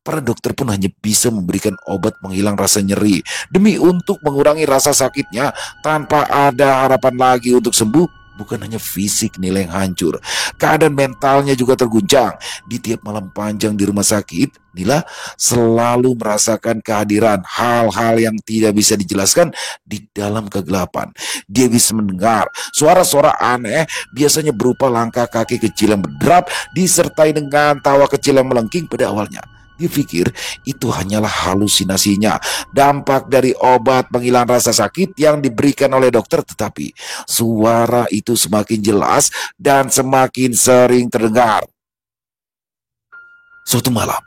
Para dokter pun hanya bisa memberikan obat menghilang rasa nyeri demi untuk mengurangi rasa sakitnya, tanpa ada harapan lagi untuk sembuh. Bukan hanya fisik Nila yang hancur, keadaan mentalnya juga terguncang. Di tiap malam panjang di rumah sakit, Nila selalu merasakan kehadiran hal-hal yang tidak bisa dijelaskan di dalam kegelapan. Dia bisa mendengar suara-suara aneh, biasanya berupa langkah kaki kecil yang berderap disertai dengan tawa kecil yang melengking. Pada awalnya, dia pikir itu hanyalah halusinasinya, dampak dari obat penghilang rasa sakit yang diberikan oleh dokter. Tetapi suara itu semakin jelas dan semakin sering terdengar. Suatu malam,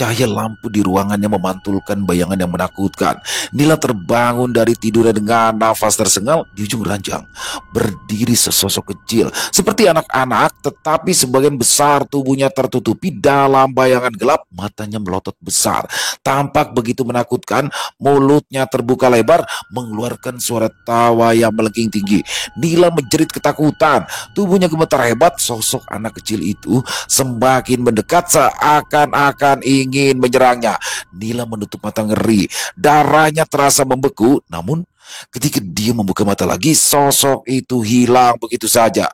cahaya lampu di ruangannya memantulkan bayangan yang menakutkan. Nila terbangun dari tidurnya dengan nafas tersengal. Di ujung ranjang berdiri sesosok kecil, seperti anak-anak, tetapi sebagian besar tubuhnya tertutupi dalam bayangan gelap. Matanya melotot besar, tampak begitu menakutkan. Mulutnya terbuka lebar, mengeluarkan suara tawa yang melengking tinggi. Nila menjerit ketakutan, tubuhnya gemetar hebat. Sosok anak kecil itu semakin mendekat, seakan-akan ingin menyerangnya. Nila menutup mata ngeri, darahnya terasa membeku. Namun ketika dia membuka mata lagi, sosok itu hilang begitu saja.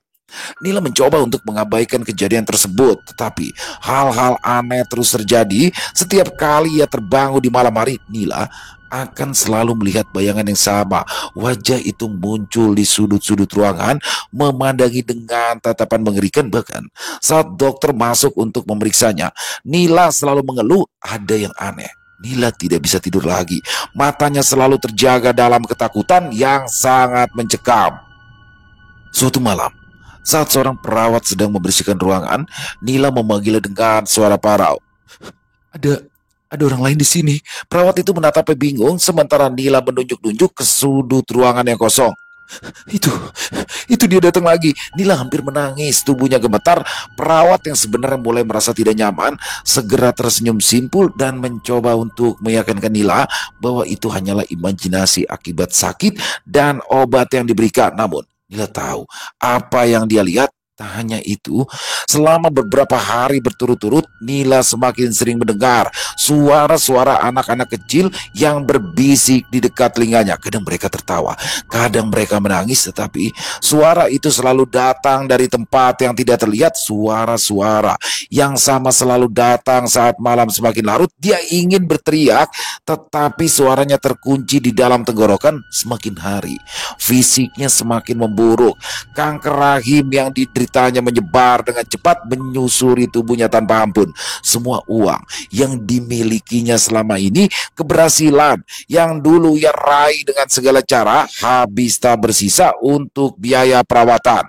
Nila mencoba untuk mengabaikan kejadian tersebut, tetapi hal-hal aneh terus terjadi. Setiap kali ia terbangun di malam hari, Nila akan selalu melihat bayangan yang sama. Wajah itu muncul di sudut-sudut ruangan, memandangi dengan tatapan mengerikan. Bahkan saat dokter masuk untuk memeriksanya, Nila selalu mengeluh ada yang aneh. Nila tidak bisa tidur lagi. Matanya selalu terjaga dalam ketakutan yang sangat mencekam. Suatu malam, saat seorang perawat sedang membersihkan ruangan, Nila memanggilnya dengan suara parau. Ada ada orang lain di sini. Perawat itu menatapnya bingung sementara Nila menunjuk-nunjuk ke sudut ruangan yang kosong. Itu, itu dia datang lagi. Nila hampir menangis, tubuhnya gemetar. Perawat yang sebenarnya mulai merasa tidak nyaman segera tersenyum simpul dan mencoba untuk meyakinkan Nila bahwa itu hanyalah imajinasi akibat sakit dan obat yang diberikan. Namun Nila tahu apa yang dia lihat. Tak hanya itu, selama beberapa hari berturut-turut, Nila semakin sering mendengar suara-suara anak-anak kecil yang berbisik di dekat telinganya. Kadang mereka tertawa, kadang mereka menangis, tetapi suara itu selalu datang dari tempat yang tidak terlihat. Suara-suara yang sama selalu datang saat malam semakin larut. Dia ingin berteriak, tetapi suaranya terkunci di dalam tenggorokan. Semakin hari, fisiknya semakin memburuk. Kanker rahim yang dideritanya menyebar dengan cepat menyusuri tubuhnya tanpa ampun. Semua uang yang dimilikinya selama ini, keberhasilan yang dulu ia raih dengan segala cara, habis tak bersisa untuk biaya perawatan.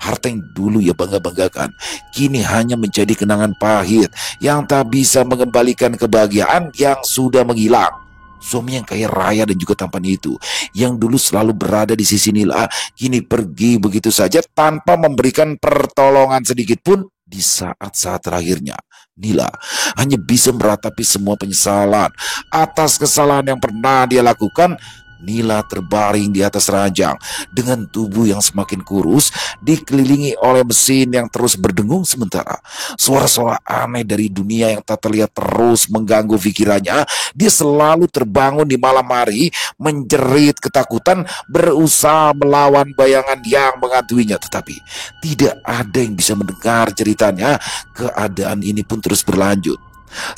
Harta yang dulu ia bangga-banggakan kini hanya menjadi kenangan pahit yang tak bisa mengembalikan kebahagiaan yang sudah menghilang. Suami yang kaya raya dan juga tampan itu, yang dulu selalu berada di sisi Nila, kini pergi begitu saja tanpa memberikan pertolongan sedikit pun. Di saat-saat terakhirnya, Nila hanya bisa meratapi semua penyesalan atas kesalahan yang pernah dia lakukan. Nila terbaring di atas ranjang dengan tubuh yang semakin kurus, dikelilingi oleh mesin yang terus berdengung. Sementara suara-suara aneh dari dunia yang tak terlihat terus mengganggu pikirannya. Dia selalu terbangun di malam hari, menjerit ketakutan, berusaha melawan bayangan yang menghantuinya. Tetapi tidak ada yang bisa mendengar ceritanya. Keadaan ini pun terus berlanjut.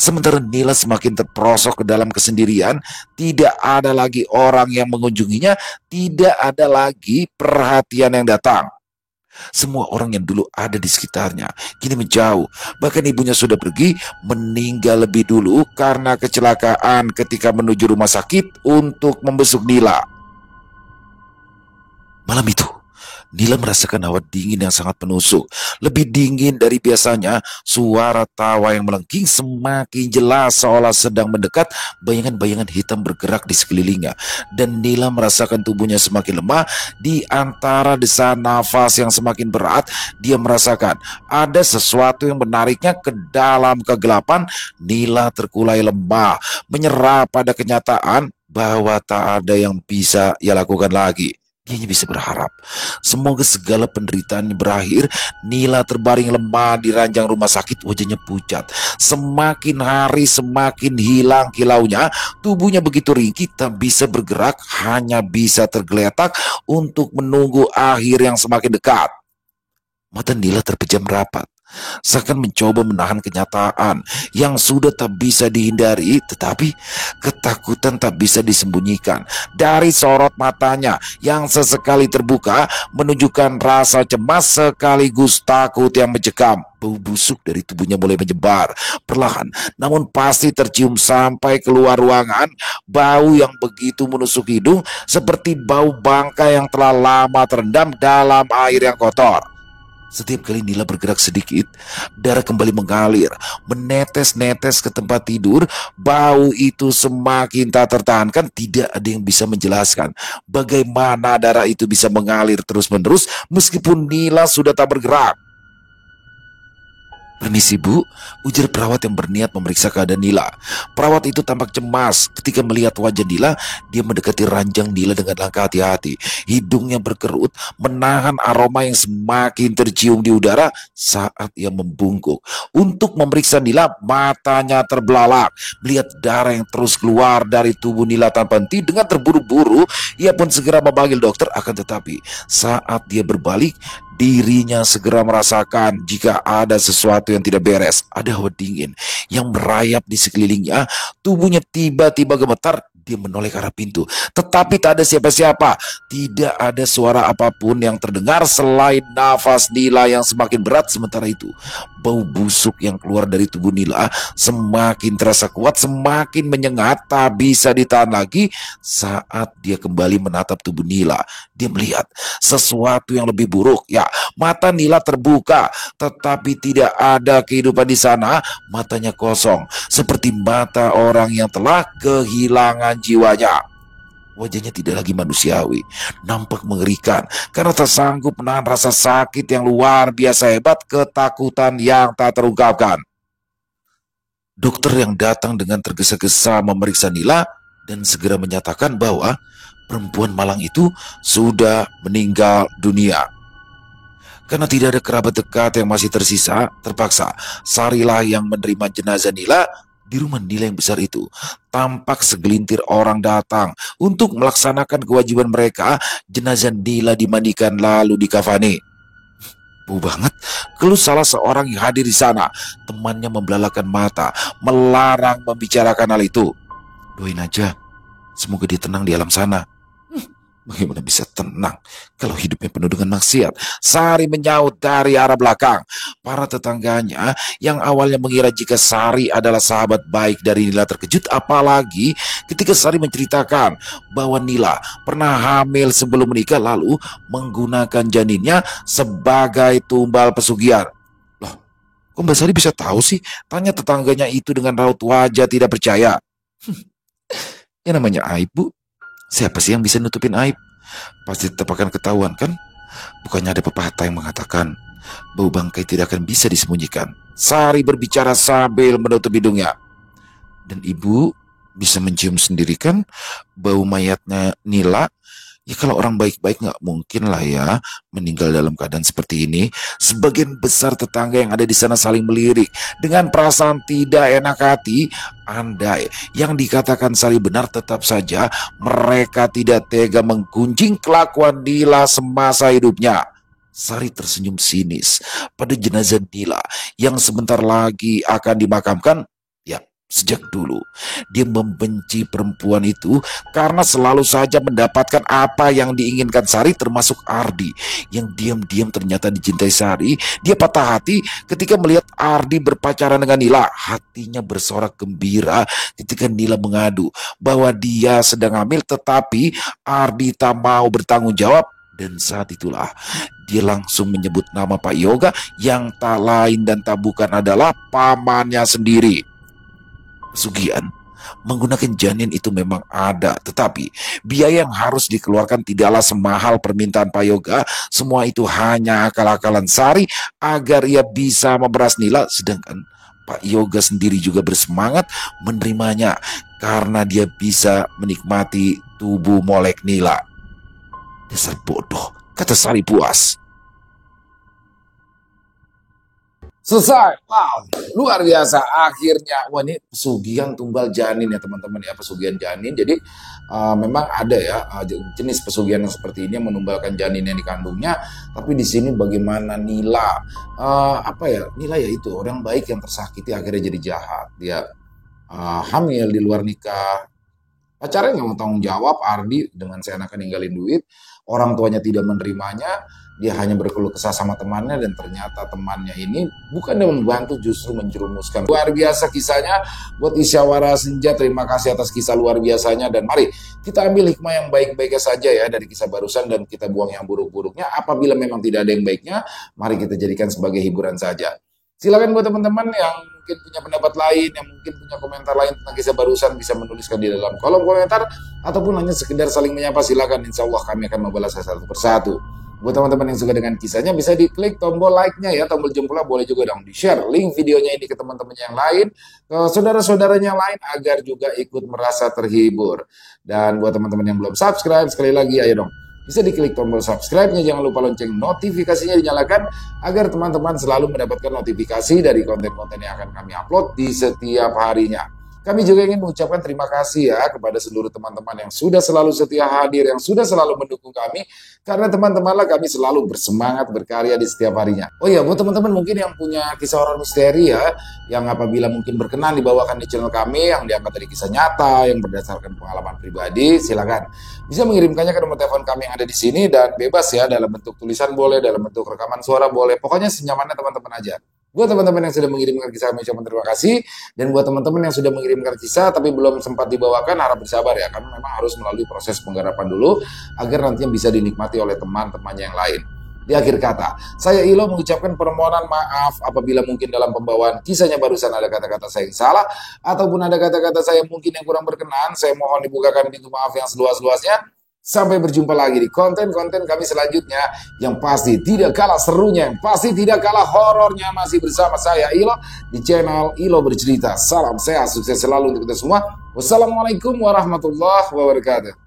Sementara Nila semakin terperosok ke dalam kesendirian, tidak ada lagi orang yang mengunjunginya, tidak ada lagi perhatian yang datang. Semua orang yang dulu ada di sekitarnya kini menjauh. Bahkan ibunya sudah pergi, meninggal lebih dulu karena kecelakaan ketika menuju rumah sakit untuk membesuk Nila. Malam itu, Nila merasakan hawa dingin yang sangat menusuk. Lebih dingin dari biasanya. Suara tawa yang melengking semakin jelas seolah sedang mendekat. Bayangan-bayangan hitam bergerak di sekelilingnya. Dan Nila merasakan tubuhnya semakin lemah. Di antara desahan nafas yang semakin berat, dia merasakan ada sesuatu yang menariknya ke dalam kegelapan. Nila terkulai lemah, menyerah pada kenyataan bahwa tak ada yang bisa ia lakukan lagi. Dia hanya bisa berharap semoga segala penderitaannya berakhir. Nila terbaring lemah di ranjang rumah sakit, wajahnya pucat. Semakin hari semakin hilang kilaunya. Tubuhnya begitu ringkih, tak bisa bergerak, hanya bisa tergeletak untuk menunggu akhir yang semakin dekat. Mata Nila terpejam rapat, seakan mencoba menahan kenyataan yang sudah tak bisa dihindari. Tetapi ketakutan tak bisa disembunyikan. Dari sorot matanya yang sesekali terbuka menunjukkan rasa cemas sekaligus takut yang mencekam. Bau busuk dari tubuhnya mulai menyebar perlahan, namun pasti tercium sampai keluar ruangan. Bau yang begitu menusuk hidung, seperti bau bangkai yang telah lama terendam dalam air yang kotor. Setiap kali Nila bergerak sedikit, darah kembali mengalir, menetes-netes ke tempat tidur. Bau itu semakin tak tertahankan. Tidak ada yang bisa menjelaskan bagaimana darah itu bisa mengalir terus-menerus meskipun Nila sudah tak bergerak. "Permisi Bu," ujar perawat yang berniat memeriksa keadaan Nila. Perawat itu tampak cemas ketika melihat wajah Nila. Dia mendekati ranjang Nila dengan langkah hati-hati. Hidungnya berkerut, menahan aroma yang semakin tercium di udara. Saat ia membungkuk untuk memeriksa Nila, matanya terbelalak melihat darah yang terus keluar dari tubuh Nila tanpa henti. Dengan terburu-buru, ia pun segera memanggil dokter. Akan tetapi saat dia berbalik, dirinya segera merasakan jika ada sesuatu yang tidak beres. Ada hawa dingin yang merayap di sekelilingnya. Tubuhnya tiba-tiba gemetar. Dia menoleh ke arah pintu, tetapi tak ada siapa-siapa. Tidak ada suara apapun yang terdengar selain nafas Nila yang semakin berat. Sementara itu, bau busuk yang keluar dari tubuh Nila semakin terasa kuat, semakin menyengat, tak bisa ditahan lagi. Saat dia kembali menatap tubuh Nila, dia melihat sesuatu yang lebih buruk. Ya, mata Nila terbuka, tetapi tidak ada kehidupan di sana. Matanya kosong, seperti mata orang yang telah kehilangan jiwanya. Wajahnya tidak lagi manusiawi, nampak mengerikan karena tak sanggup menahan rasa sakit yang luar biasa hebat, ketakutan yang tak terungkapkan. Dokter yang datang dengan tergesa-gesa memeriksa Nila dan segera menyatakan bahwa perempuan malang itu sudah meninggal dunia. Karena tidak ada kerabat dekat yang masih tersisa, terpaksa Sarilah yang menerima jenazah Nila. Di rumah Nila yang besar itu, tampak segelintir orang datang untuk melaksanakan kewajiban mereka. Jenazah Nila dimandikan lalu dikafani. Bau banget, keluh salah seorang yang hadir di sana. Temannya membelalakan mata, melarang membicarakan hal itu. Doain aja, semoga dia tenang di alam sana. Bagaimana bisa tenang kalau hidupnya penuh dengan maksiat? Sari menyaut dari arah belakang. Para tetangganya yang awalnya mengira jika Sari adalah sahabat baik dari Nila terkejut, apalagi ketika Sari menceritakan bahwa Nila pernah hamil sebelum menikah lalu menggunakan janinnya sebagai tumbal pesugihan. Loh, kok Mbak Sari bisa tahu sih? Tanya tetangganya itu dengan raut wajah tidak percaya. Ya namanya aib, Bu. Siapa sih yang bisa nutupin aib? Pasti tetap akan ketahuan kan? Bukannya ada pepatah yang mengatakan bau bangkai tidak akan bisa disembunyikan. Sari berbicara sambil menutup hidungnya. Dan ibu bisa mencium sendiri kan bau mayatnya Nila? Ya kalau orang baik-baik nggak mungkin lah ya meninggal dalam keadaan seperti ini. Sebagian besar tetangga yang ada di sana saling melirik dengan perasaan tidak enak hati. Andai yang dikatakan Sari benar, tetap saja mereka tidak tega menggunjing kelakuan Nila semasa hidupnya. Sari tersenyum sinis pada jenazah Nila yang sebentar lagi akan dimakamkan. Ya, sejak dulu dia membenci perempuan itu karena selalu saja mendapatkan apa yang diinginkan Sari, termasuk Ardi yang diam-diam ternyata dicintai Sari. Dia patah hati ketika melihat Ardi berpacaran dengan Nila. Hatinya bersorak gembira ketika Nila mengadu bahwa dia sedang hamil, tetapi Ardi tak mau bertanggung jawab. Dan saat itulah dia langsung menyebut nama Pak Yoga yang tak lain dan tak bukan adalah pamannya sendiri. Pesugihan menggunakan janin itu memang ada, tetapi biaya yang harus dikeluarkan tidaklah semahal permintaan Pak Yoga. Semua itu hanya akal-akalan Sari agar ia bisa memeras Nila, sedangkan Pak Yoga sendiri juga bersemangat menerimanya karena dia bisa menikmati tubuh molek Nila. Dasar bodoh, kata Sari puas. Selesai. Wow, luar biasa. Akhirnya, wah ini pesugihan tumbal janin ya teman-teman ya, pesugihan janin. Jadi memang ada ya jenis pesugihan yang seperti ini yang menumbalkan janin yang dikandungnya. Tapi di sini bagaimana Nila, Nila ya itu orang baik yang tersakiti akhirnya jadi jahat. Dia hamil di luar nikah. Pacarnya nggak mau tanggung jawab, Ardi dengan seenaknya ninggalin duit. Orang tuanya tidak menerimanya, dia hanya berkeluh kesah sama temannya, dan ternyata temannya ini bukannya membantu, justru menjerumuskan. Luar biasa kisahnya. Buat Isyawara Senja, terima kasih atas kisah luar biasanya, dan mari kita ambil hikmah yang baik-baiknya saja ya dari kisah barusan, dan kita buang yang buruk-buruknya. Apabila memang tidak ada yang baiknya, mari kita jadikan sebagai hiburan saja. Silakan buat teman-teman yang mungkin punya pendapat lain, yang mungkin punya komentar lain tentang kisah barusan, bisa menuliskan di dalam kolom komentar, ataupun hanya sekedar saling menyapa, silakan. Insya Allah kami akan membalas satu persatu. Buat teman-teman yang suka dengan kisahnya, bisa diklik tombol like-nya ya, tombol jempolnya, boleh juga dong di-share link videonya ini ke teman-teman yang lain, ke saudara-saudaranya yang lain, agar juga ikut merasa terhibur. Dan buat teman-teman yang belum subscribe, sekali lagi ayo dong, bisa diklik tombol subscribe-nya, jangan lupa lonceng notifikasinya dinyalakan agar teman-teman selalu mendapatkan notifikasi dari konten-konten yang akan kami upload di setiap harinya. Kami juga ingin mengucapkan terima kasih ya kepada seluruh teman-teman yang sudah selalu setia hadir, yang sudah selalu mendukung kami, karena teman-temanlah kami selalu bersemangat berkarya di setiap harinya. Oh ya, buat teman-teman mungkin yang punya kisah horor misteri ya, yang apabila mungkin berkenan dibawakan di channel kami, yang diangkat dari kisah nyata, yang berdasarkan pengalaman pribadi, silakan bisa mengirimkannya ke nomor telepon kami yang ada di sini, dan bebas ya, dalam bentuk tulisan boleh, dalam bentuk rekaman suara boleh, pokoknya senyamannya teman-teman aja. Buat teman-teman yang sudah mengirimkan kisah, kami ucapkan terima kasih. Dan buat teman-teman yang sudah mengirimkan kisah tapi belum sempat dibawakan, harap bersabar ya, karena memang harus melalui proses penggarapan dulu agar nantinya bisa dinikmati oleh teman-temannya yang lain. Di akhir kata, saya Ilo mengucapkan permohonan maaf apabila mungkin dalam pembawaan kisahnya barusan ada kata-kata saya yang salah, ataupun ada kata-kata saya mungkin yang kurang berkenan. Saya mohon dibukakan pintu maaf yang seluas-luasnya. Sampai berjumpa lagi di konten-konten kami selanjutnya, yang pasti tidak kalah serunya, yang pasti tidak kalah horornya, masih bersama saya Ilo di channel Ilo Bercerita. Salam sehat, sukses selalu untuk kita semua. Wassalamualaikum warahmatullahi wabarakatuh.